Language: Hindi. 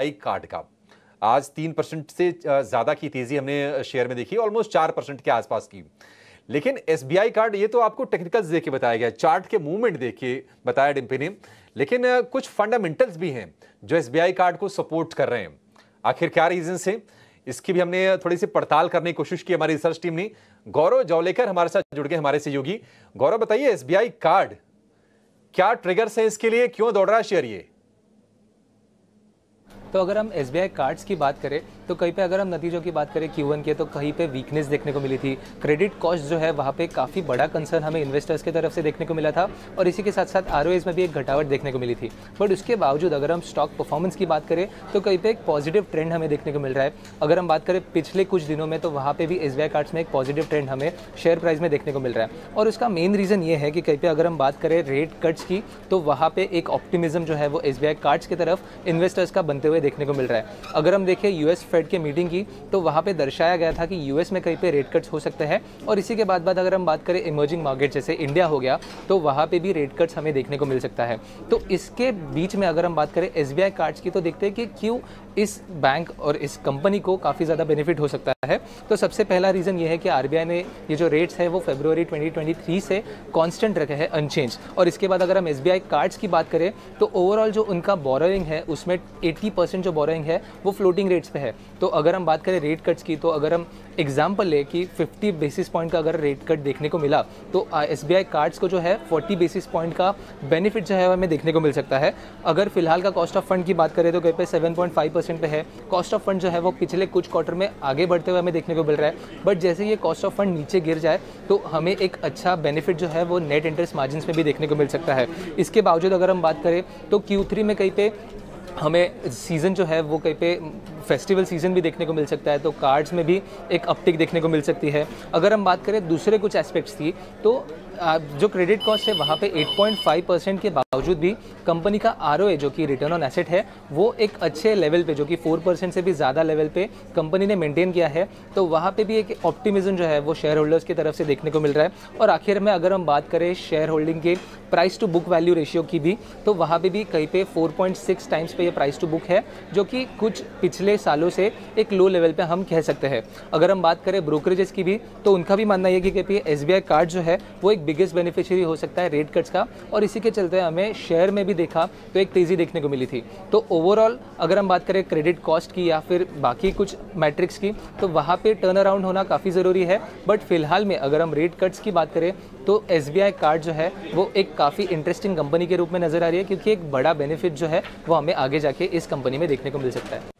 एसबीआई कार्ड का आज 3% से ज्यादा की तेजी हमने शेयर में देखी, ऑलमोस्ट 4% के आसपास की। लेकिन एसबीआई कार्ड, ये तो आपको टेक्निकल्स देख के बताया गया, चार्ट के मूवमेंट देख के बताया डिम्पी ने, लेकिन कुछ फंडामेंटल्स भी हैं जो एसबीआई कार्ड को सपोर्ट कर रहे हैं। आखिर क्या रीजंस हैं, इसकी भी हमने थोड़ी सी पड़ताल करने की कोशिश की हमारी रिसर्च टीम ने। गौरव जवलेकर हमारे साथ जुड़ गए, हमारे सहयोगी। गौरव, बताइए एसबीआई कार्ड क्या ट्रिगर्स है इसके लिए, क्यों दौड़ रहा है शेयर ये? तो अगर हम एसबीआई कार्ड्स की बात करें तो कहीं पे अगर हम नतीजों की बात करें Q1 के, तो कहीं पे वीकनेस देखने को मिली थी। क्रेडिट कॉस्ट जो है वहाँ पे काफ़ी बड़ा कंसर्न हमें इन्वेस्टर्स की तरफ से देखने को मिला था और इसी के साथ साथ ROAs में भी एक घटावट देखने को मिली थी। बट उसके बावजूद अगर हम स्टॉक परफॉर्मेंस की बात करें तो कहीं पे एक पॉजिटिव ट्रेंड हमें देखने को मिल रहा है। अगर हम बात करें पिछले कुछ दिनों में, तो वहाँ पर भी एसबीआई कार्ड्स में एक पॉजिटिव ट्रेंड हमें शेयर प्राइस में देखने को मिल रहा है। और उसका मेन रीज़न ये है कि कहीं पे अगर हम बात करें रेट कट्स की, तो वहाँ पे एक ऑप्टिमिज्म जो है वो एसबीआई कार्ड्स की तरफ इन्वेस्टर्स का बनते हुए देखने को मिल रहा है। अगर हम देखें यूएस फेड के मीटिंग की, तो वहाँ पे दर्शाया गया था कि यूएस में कहीं पे रेट कट्स हो सकते हैं और इसी के बाद अगर हम बात करें इमर्जिंग मार्केट जैसे इंडिया हो गया, तो वहाँ पे भी रेट कट्स हमें देखने को मिल सकता है। तो इसके बीच में अगर हम बात करें एसबीआई कार्ड्स की, तो देखते हैं कि क्यों इस बैंक और इस कंपनी को काफ़ी ज़्यादा बेनिफिट हो सकता है। तो सबसे पहला रीज़न ये है कि आरबीआई ने ये जो रेट्स है वो फरवरी 2023 से कांस्टेंट रखे हैं, अनचेंज। और इसके बाद अगर हम एसबीआई कार्ड्स की बात करें तो ओवरऑल जो उनका बोरोइंग है उसमें 80% जो बोरोइंग है वो फ्लोटिंग रेट्स पे है। तो अगर हम बात करें रेट कट्स की, तो अगर हम एग्जाम्पल ले कि 50 बेसिस पॉइंट का अगर रेट कट देखने को मिला, तो एसबीआई कार्ड्स को जो है 40 बेसिस पॉइंट का बेनिफिट जो है हमें देखने को मिल सकता है। अगर फिलहाल का कॉस्ट ऑफ फंड की बात करें तो कहीं पे 7.5% पे है। कॉस्ट ऑफ फंड जो है वो पिछले कुछ क्वार्टर में आगे बढ़ते हुए हमें देखने को मिल रहा है। बट जैसे ये कॉस्ट ऑफ फंड नीचे गिर जाए तो हमें एक अच्छा बेनिफिट जो है वो नेट इंटरेस्ट मार्जिन में भी देखने को मिल सकता है। इसके बावजूद अगर हम बात करें तो Q3 में कहीं पे हमें सीज़न जो है वो कहीं पे फेस्टिवल सीज़न भी देखने को मिल सकता है, तो कार्ड्स में भी एक अपटिक देखने को मिल सकती है। अगर हम बात करें दूसरे कुछ एस्पेक्ट्स की, तो जो क्रेडिट कॉस्ट है वहाँ पे 8.5% के बावजूद भी कंपनी का ROA जो कि रिटर्न ऑन एसेट है वो एक अच्छे लेवल पे, जो कि 4% से भी ज़्यादा लेवल पे कंपनी ने मेंटेन किया है। तो वहाँ पे भी एक ऑप्टिमिज्म जो है वो शेयर होल्डर्स की तरफ से देखने को मिल रहा है। और आखिर में अगर हम बात करें शेयर होल्डिंग के price to book value ratio की भी, तो वहाँ पे भी कहीं पे 4.6 टाइम्स पे ये प्राइस टू बुक है, जो कि कुछ पिछले सालों से एक लो लेवल पे हम कह सकते हैं। अगर हम बात करें ब्रोकरेजेस की भी, तो उनका भी मानना है कि एसबीआई कार्ड जो है वो एक बिगेस्ट बेनिफिशियरी हो सकता है रेट कट्स का, और इसी के चलते हमें शेयर में भी देखा तो एक तेज़ी देखने को मिली थी। तो ओवरऑल अगर हम बात करें क्रेडिट कॉस्ट की या फिर बाकी कुछ मैट्रिक्स की, तो वहाँ पे टर्न अराउंड होना काफ़ी ज़रूरी है। बट फिलहाल में अगर हम रेट कट्स की बात करें तो एसबीआई कार्ड जो है वो एक काफ़ी इंटरेस्टिंग कंपनी के रूप में नज़र आ रही है, क्योंकि एक बड़ा बेनिफिट जो है वो हमें आगे जाके इस कंपनी में देखने को मिल सकता है।